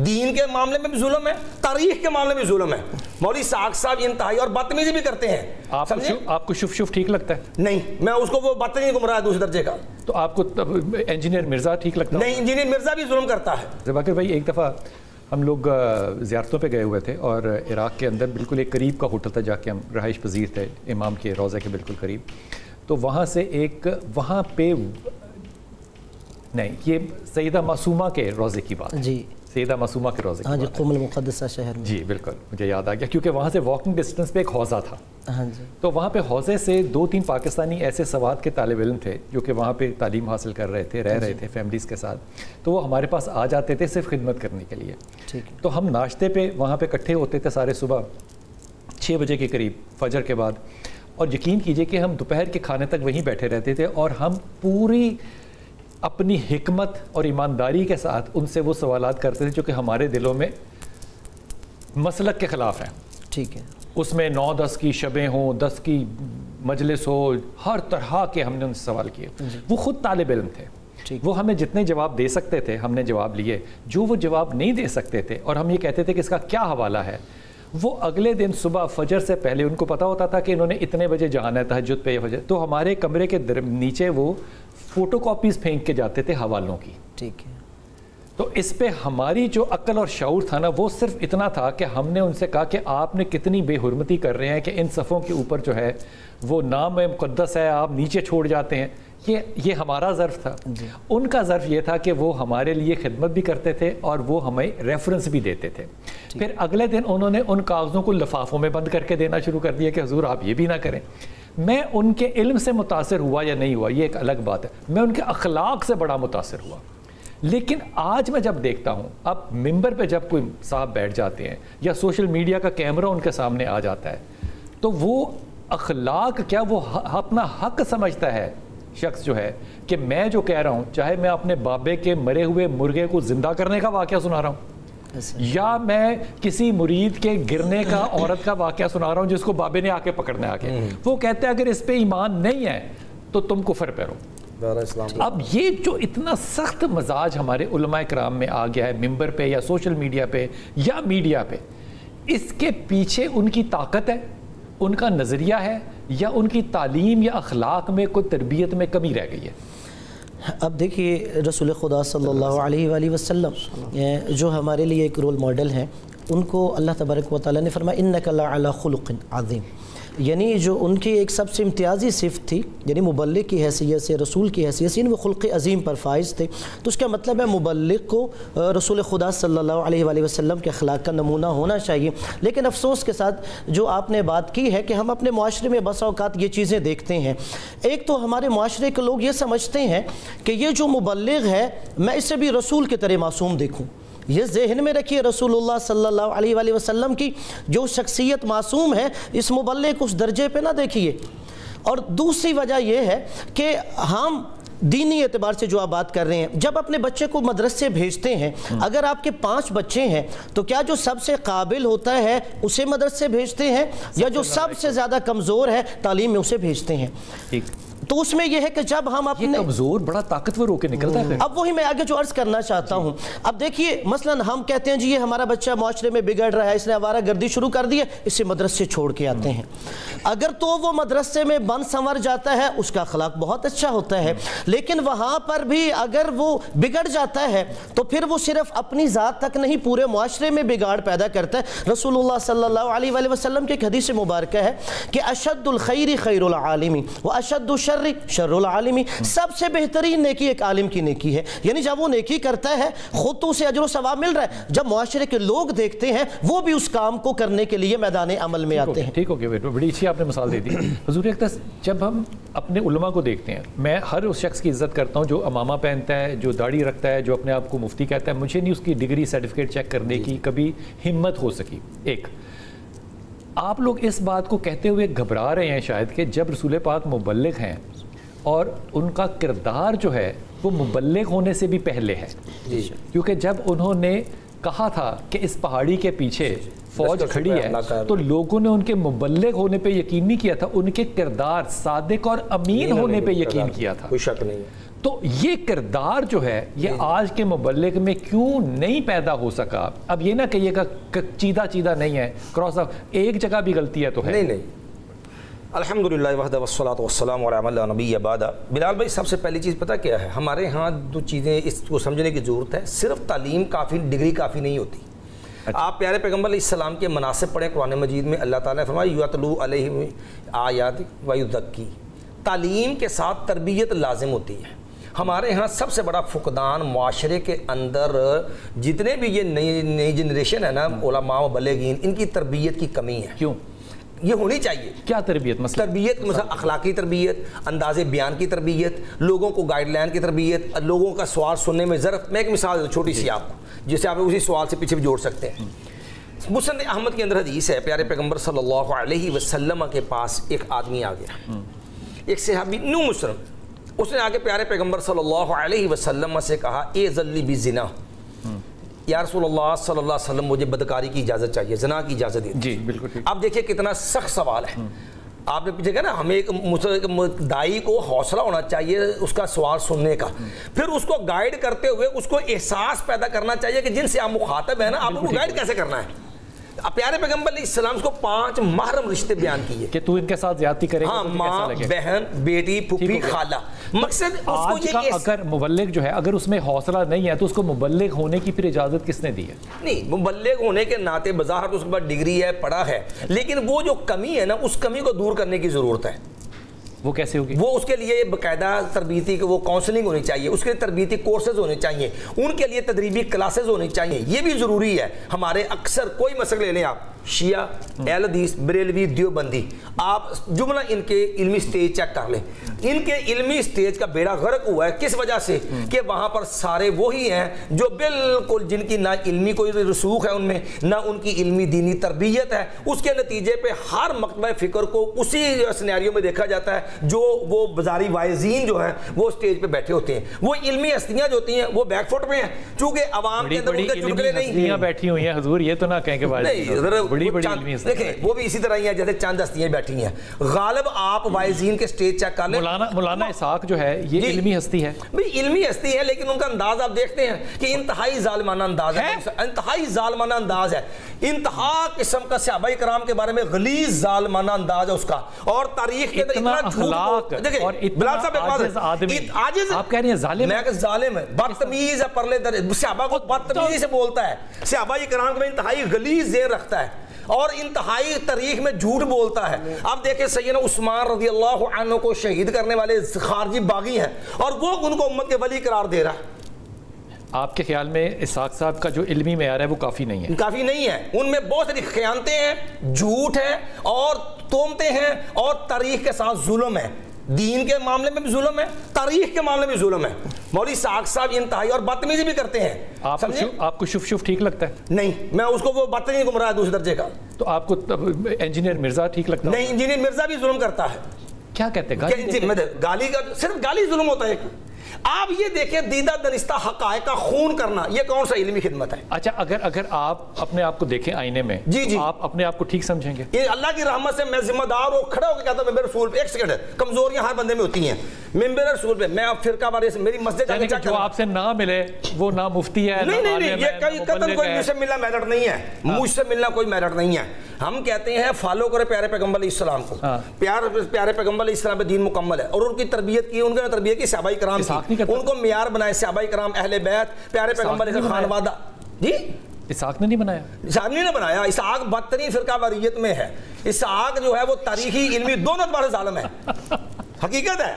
دین کے معاملے میں بھی ظلم ہے، تاریخ کے معاملے میں بھی ظلم ہے. مولوی ساق صاحب انتہائی اور بدتمیزی بھی کرتے ہیں. آپ کو شف ٹھیک لگتا ہے؟ نہیں، میں اس کو وہ بدتمیزی گمراہ ہے دوسرے درجے کا. تو آپ کو انجینئر مرزا ٹھیک لگتا ہے؟ نہیں، انجینئر مرزا بھی ظلم کرتا ہے. ذوالفقار بھائی، ایک دفعہ ہم لوگ زیارتوں پہ گئے ہوئے تھے اور عراق کے اندر بالکل ایک قریب کا ہوٹل تھا جا کے ہم رہائش پذیر تھے، امام کے روضے کے بالکل قریب. تو وہاں سے وہاں پہ نہیں، یہ سیدہ معصومہ کے روضے کی بات. جی، سیدہ معصومہ کے روضے کی بات. جی، قم المقدسہ شہر میں. جی بالکل، مجھے یاد آ گیا کیونکہ وہاں سے واکنگ ڈسٹنس پہ ایک حوضہ تھا. ہاں جی. تو وہاں پہ حوضے سے 2-3 پاکستانی ایسے سواد کے طالب علم تھے جو کہ وہاں پہ تعلیم حاصل کر رہے تھے، رہ رہے تھے فیملیز کے ساتھ. تو وہ ہمارے پاس آ جاتے تھے صرف خدمت کرنے کے لیے. تو ہم ناشتے پہ وہاں پہ اکٹھے ہوتے تھے سارے صبح 6 بجے کے قریب فجر کے بعد. اور یقین کیجئے کہ ہم دوپہر کے کھانے تک وہیں بیٹھے رہتے تھے اور ہم پوری اپنی حکمت اور ایمانداری کے ساتھ ان سے وہ سوالات کرتے تھے جو کہ ہمارے دلوں میں مسلک کے خلاف ہیں. ٹھیک ہے. اس میں 9-10 کی شبیں ہوں، 10 کی مجلس ہو، ہر طرح کے ہم نے ان سے سوال کیے. وہ خود طالب علم تھے، وہ ہمیں جتنے جواب دے سکتے تھے ہم نے جواب لیے. جو وہ جواب نہیں دے سکتے تھے اور ہم یہ کہتے تھے کہ اس کا کیا حوالہ ہے، وہ اگلے دن صبح فجر سے پہلے ان کو پتا ہوتا تھا کہ انہوں نے اتنے بجے جانا ہے تہجد پہ یا فجر. تو ہمارے کمرے کے نیچے وہ فوٹو کاپیز پھینک کے جاتے تھے حوالوں کی. ٹھیک ہے. تو اس پہ ہماری جو عقل اور شعور تھا نا، وہ صرف اتنا تھا کہ ہم نے ان سے کہا کہ آپ نے کتنی بے حرمتی کر رہے ہیں کہ ان صفوں کے اوپر جو ہے وہ نام مقدس ہے آپ نیچے چھوڑ جاتے ہیں. یہ ہمارا ظرف تھا. ان کا ظرف یہ تھا کہ وہ ہمارے لیے خدمت بھی کرتے تھے اور وہ ہمیں ریفرنس بھی دیتے تھے. پھر اگلے دن انہوں نے ان کاغذوں کو لفافوں میں بند کر کے دینا شروع کر دیا کہ حضور آپ یہ بھی نہ کریں. میں ان کے علم سے متاثر ہوا یا نہیں ہوا یہ ایک الگ بات ہے، میں ان کے اخلاق سے بڑا متاثر ہوا. لیکن آج میں جب دیکھتا ہوں، اب ممبر پہ جب کوئی صاحب بیٹھ جاتے ہیں یا سوشل میڈیا کا کیمرہ ان کے سامنے آ جاتا ہے، تو وہ اخلاق کیا، وہ اپنا حق سمجھتا ہے شخص جو ہے کہ میں جو کہہ رہا ہوں، چاہے میں اپنے بابے کے مرے ہوئے مرغے کو زندہ کرنے کا واقعہ سنا رہا ہوں یا میں کسی مرید کے گرنے کا عورت کا واقعہ سنا رہا ہوں جس کو بابے نے آ کے پکڑنا آ کے، وہ کہتے ہیں اگر اس پہ ایمان نہیں ہے تو تم کفر پہ رہو. اب یہ جو اتنا سخت مزاج ہمارے علماء کرام میں آ گیا ہے ممبر پہ یا سوشل میڈیا پہ یا میڈیا پہ، اس کے پیچھے ان کی طاقت ہے، ان کا نظریہ ہے، یا ان کی تعلیم یا اخلاق میں کوئی تربیت میں کمی رہ گئی ہے؟ اب دیکھیے رسول خدا صلی اللہ علیہ وآلہ وسلم جو ہمارے لیے ایک رول ماڈل ہیں، ان کو اللہ تبارک و تعالیٰ نے فرمایا انک لعلی خلق عظیم. یعنی جو ان کی ایک سب سے امتیازی صفت تھی، یعنی مبلغ کی حیثیت سے، رسول کی حیثیت سے، وہ خلق عظیم پر فائز تھے. تو اس کا مطلب ہے مبلغ کو رسول خدا صلی اللہ علیہ وآلہ وسلم کے اخلاق کا نمونہ ہونا چاہیے. لیکن افسوس کے ساتھ جو آپ نے بات کی ہے کہ ہم اپنے معاشرے میں بس اوقات یہ چیزیں دیکھتے ہیں. ایک تو ہمارے معاشرے کے لوگ یہ سمجھتے ہیں کہ یہ جو مبلغ ہے میں اسے بھی رسول کی طرح معصوم دیکھوں. یہ ذہن میں رکھیے رسول اللہ صلی اللہ علیہ وآلہ وسلم کی جو شخصیت معصوم ہے، اس مبلغ کو اس درجے پہ نہ دیکھیے. اور دوسری وجہ یہ ہے کہ ہم دینی اعتبار سے جو آپ بات کر رہے ہیں، جب اپنے بچے کو مدرسے بھیجتے ہیں، اگر آپ کے 5 بچے ہیں تو کیا جو سب سے قابل ہوتا ہے اسے مدرسے بھیجتے ہیں یا جو سب سے زیادہ کمزور ہے تعلیم میں اسے بھیجتے ہیں؟ تو اس میں یہ ہے کہ جب ہم اپنے کمزور بڑا طاقتور ہو کے نکلتا ہے. اب وہی میں آگے جو عرض کرنا چاہتا ہوں، اب دیکھیے مثلا ہم کہتے ہیں جی یہ ہمارا بچہ معاشرے میں بگڑ رہا ہے، اس نے آوارہ گردی شروع کر دی ہے، اسے مدرسے چھوڑ کے آتے ہیں. اگر تو وہ مدرسے میں بن سنور جاتا ہے، اس کا اخلاق بہت اچھا ہوتا ہے، لیکن وہاں پر بھی اگر وہ بگڑ جاتا ہے تو پھر وہ صرف اپنی ذات تک نہیں پورے معاشرے میں بگاڑ پیدا کرتا ہے. رسول اللہ صلی اللہ علیہ وآلہ وسلم کی ایک حدیث مبارکہ ہے کہ اشد الخیر خیر العالم و اشد الشر شر العالمی. سب سے بہترین نیکی ایک عالم کی نیکی ہے. یعنی جب وہ نیکی کرتا ہے خود تو اسے اجر و ثواب مل رہا ہے، جب معاشرے کے لوگ دیکھتے ہیں وہ بھی اس کام کو کرنے کے لیے میدان عمل میں آتے ہیں. ٹھیک ہو گیا، بڑی اچھی آپ نے مثال دے دی. حضور اقدس جب ہم اپنے علماء کو دیکھتے ہیں، میں ہر اس شخص کی عزت کرتا ہوں جو امامہ پہنتا ہے، جو داڑھی رکھتا ہے، جو اپنے آپ کو مفتی کہتا ہے. مجھے نہیں اس کی ڈگری سرٹیفکیٹ چیک کرنے کی کبھی ہمت ہو سکی. ایک آپ لوگ اس بات کو کہتے ہوئے گھبرا رہے ہیں شاید کہ جب رسول پاک مبلغ ہیں اور ان کا کردار جو ہے وہ مبلغ ہونے سے بھی پہلے ہے، کیونکہ جب انہوں نے کہا تھا کہ اس پہاڑی کے پیچھے فوج کھڑی ہے تو لوگوں نے ان کے مبلغ ہونے پہ یقین نہیں کیا تھا، ان کے کردار صادق اور امین ہونے پہ یقین کیا تھا. کوئی شک نہیں ہے. تو یہ کردار جو ہے یہ آج کے مبلغ میں کیوں نہیں پیدا ہو سکا؟ اب یہ نہ کہیے گا چیدہ چیدہ نہیں ہے، کراس آف ایک جگہ بھی غلطی ہے تو ہے نہیں الحمدللہ وحدہ والصلاۃ والسلام علی من لا نبی بعدہ۔ بلال بھائی سب سے پہلی چیز پتہ کیا ہے، ہمارے ہاں دو چیزیں اس کو سمجھنے کی ضرورت ہے۔ صرف تعلیم کافی، ڈگری کافی نہیں ہوتی۔ آپ پیارے پیغمبر علیہ السلام کے مناسب پڑھیں قرآن مجید میں، اللہ تعالیٰ نے فرمایا یتلو علیہم آیات ویزکی، تعلیم کے ساتھ تربیت لازم ہوتی ہے۔ ہمارے ہاں سب سے بڑا فقدان معاشرے کے اندر جتنے بھی یہ نئی جنریشن ہے نا، علماء و مبلغین، ان کی تربیت کی کمی ہے۔ کیوں؟ یہ ہونی چاہیے۔ کیا تربیت؟ تربیت مثلا اخلاقی تربیت، انداز بیان کی تربیت، لوگوں کو گائیڈ لائن کی تربیت، لوگوں کا سوال سننے میں ضرورت۔ میں ایک مثال چھوٹی سی آپ کو، جسے آپ اسی سوال سے پیچھے بھی جوڑ سکتے ہیں۔ مسند احمد کے اندر حدیث ہے، پیارے پیغمبر صلی اللہ علیہ وسلم کے پاس ایک آدمی آ گیا، ایک صحابی نیو مسلم، اس نے آ کے پیارے پیغمبر صلی اللہ علیہ وسلم سے کہا اے ذلی بالزنا، یا رسول اللہ صلی اللہ علیہ وسلم مجھے بدکاری کی اجازت چاہیے، زنا کی اجازت دیجیے۔ جی بالکل ٹھیک۔ اب دیکھیں کتنا سخت سوال ہے۔ آپ نے پیچھے کہا نا، ہمیں ایک دائی کو حوصلہ ہونا چاہیے اس کا سوال سننے کا، پھر اس کو گائیڈ کرتے ہوئے اس کو احساس پیدا کرنا چاہیے کہ جن سے آپ مخاطب ہیں نا، آپ کو گائیڈ کیسے کرنا ہے۔ پیارے پیغمبر علیہ السلام کو 5 محرم رشتے بیان کیے کہ تو ان کے ساتھ زیادتی کرے گا، ہاں، ماں، بہن، بیٹی، پھوپھی، خالہ۔ مقصد اس کو آج کا اگر مبلغ جو ہے اگر اس میں حوصلہ نہیں ہے تو اس کو مبلغ ہونے کی پھر اجازت کس نے دی ہے؟ نہیں، مبلغ ہونے کے ناطے بظاہر اس کے بعد ڈگری ہے، پڑھا ہے، لیکن وہ جو کمی ہے نا، اس کمی کو دور کرنے کی ضرورت ہے۔ وہ کیسے ہوگی؟ وہ اس کے لیے باقاعدہ تربیتی وہ کاؤنسلنگ ہونی چاہیے، اس کے لیے تربیتی کورسز ہونے چاہیے، ان کے لیے تدریبی کلاسز ہونی چاہیے۔ یہ بھی ضروری ہے۔ ہمارے اکثر کوئی مسئلہ لے لیں آپ، شیعہ، اہل حدیث، بریلوی، دیوبندی، آپ جملہ ان کے علمی سٹیج چیک کر لیں، ان کے علمی سٹیج کا بیڑا غرق ہوا ہے۔ کس وجہ سے؟ کہ وہاں پر سارے وہی ہیں جو بالکل جن کی نہ علمی کوئی رسوخ ہے ان میں، نہ ان کی علمی دینی تربیت ہے۔ اس کے نتیجے پہ ہر مکتبہ فکر کو اسی سینیریو میں دیکھا جاتا ہے جو وہ بازاری وائزین جو ہیں وہ سٹیج پہ بیٹھے ہوتے ہیں۔ وہ علمی ہستیاں جو ہوتی ہیں وہ بیک فٹ پہ ہیں، چونکہ عوام کے اندر ان کے چٹکلے نہیں بیٹھی ہوئی ہیں۔ حضور یہ تو نہ کہیں کہ دیکھیں وہ بھی اسی طرح ہی ہیں جیسے چند ہستیاں بیٹھی ہیں۔ غالب آپ وائزین کے سٹیج چیک کر لیں۔ مولانا اسحاق جو ہے یہ علمی ہستی ہے، بھئی علمی ہستی ہے، لیکن ان کا انداز آپ دیکھتے ہیں کہ انتہائی ظالمانہ انداز ہے، انتہائی ظالمانہ انداز ہے، انتہا قسم کا صحابہ کرام کے بارے میں غلیظ ظالمانہ انداز ہے اس کا، اور تاریخ کے اندر اتنا جھوٹ۔ اور بلال صاحب عاجز، آپ کہہ رہے ہیں ظالم ہے، ظالم ہے، بدتمیز ہے، پرلے درجے صحابہ کو بدتمیزی سے بولتا ہے، صحابہ کرام کو انتہائی غلیظ ذہن رکھتا ہے اور انتہائی تاریخ میں جھوٹ بولتا ہے۔ اب دیکھیں سیدنا عثمان رضی اللہ عنہ کو شہید کرنے والے خارجی باغی ہیں اور وہ ان کو امت کے ولی قرار دے رہا ہے۔ آپ کے خیال میں اسحاق صاحب کا جو علمی معیار ہے وہ کافی نہیں ہے؟ کافی نہیں ہے، ان میں بہت ساری خیانتیں ہیں، جھوٹ ہے اور تہمتیں ہیں اور تاریخ کے ساتھ ظلم ہے۔ دین کے معاملے میں بھی ظلم ہے، تاریخ کے معاملے میں بھی ظلم ہے۔ مولوی اسحاق صاحب انتہائی اور بدتمیزی بھی کرتے ہیں۔ آپ کو شف ٹھیک لگتا ہے؟ نہیں، میں اس کو وہ بدتمیزی گمراہ دوسرے درجے کا۔ تو آپ کو انجینئر مرزا ٹھیک لگتا ہے؟ نہیں، انجینئر مرزا بھی ظلم کرتا ہے۔ کیا کہتے ہیں؟ گالی کا صرف گالی ظلم ہوتا ہے۔ آپ یہ دیکھیں دیدہ دنستہ حقائق کا خون کرنا، یہ کون سا علمی خدمت ہے؟ اچھا، اگر آپ اپنے آپ کو دیکھیں آئینے میں، آپ اپنے آپ کو ٹھیک سمجھیں گے؟ یہ اللہ کی رحمت سے میں ذمہ دار ہوں، کھڑا ہو کے کہتا ہوں ممبر رسول پہ، ایک سیکنڈ ہے، کمزوریاں ہر بندے میں ہوتی ہیں، ممبر رسول پہ میں اب فرقہ واری سے میری مسجد یعنی کہ جو آپ سے نہ ملے وہ نہ مفتی ہے، نہیں، یہ کئی قتل کوئی مجھ سے ملنا میرٹ نہیں ہے، مجھ سے ملنا کوئی میرٹ نہیں ہے۔ ہم کہتے ہیں فالو کرے پیارے پیغمبر علیہ السلام کو، پیارے پیغمبر علیہ السلام پہ دین مکمل ہے اور ان کی تربیت کی، ان کی تربیت کی صحابہ کرام کی، ان کو معیار بنائے صحابہ کرام، اہل بیت، پیارے پیغمبر کا خانوادہ۔ جی اسحاق نے نہیں بنایا؟ اسحاق نے بنایا، اسحاق بدترین فرقہ واریت میں ہے۔ اسحاق جو ہے وہ تاریخی علمی دونوں اعتبار سے ظالم ہے، حقیقت ہے۔